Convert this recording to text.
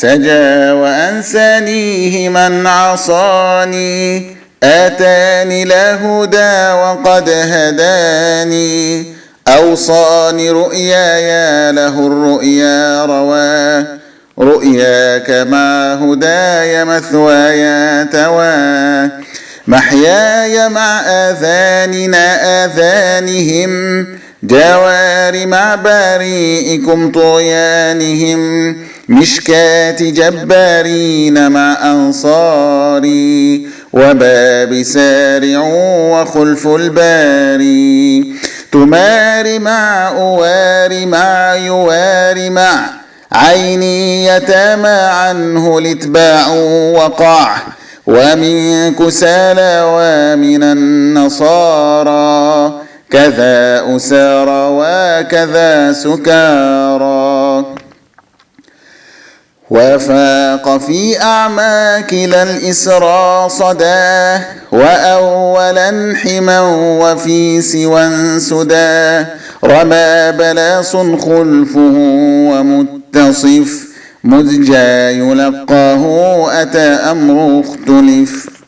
سجى وأنسانيه من عصاني، آتاني الهدى وقد هداني، أوصاني رؤياي له الرؤيا روى، رؤياك مع هداي مثواي توى، محياي مع آذاننا آذانهم، جوار مع بريئكم طغيانهم، مشكات جبارين مع أنصاري، وباب سارع وخلف الباري، تمار مع أوار مع يوار مع، عيني يتامى عنه لاتباع وقع، ومن كسالى ومن النصارى، كذا أسارى وكذا سكارى، وفاق في أعماك الإسرى صداه، وأولا حما وفي سوى سداه، رمى بلاص خلفه ومتصف، مذ جاء يلقاه أتى أمر اختلف.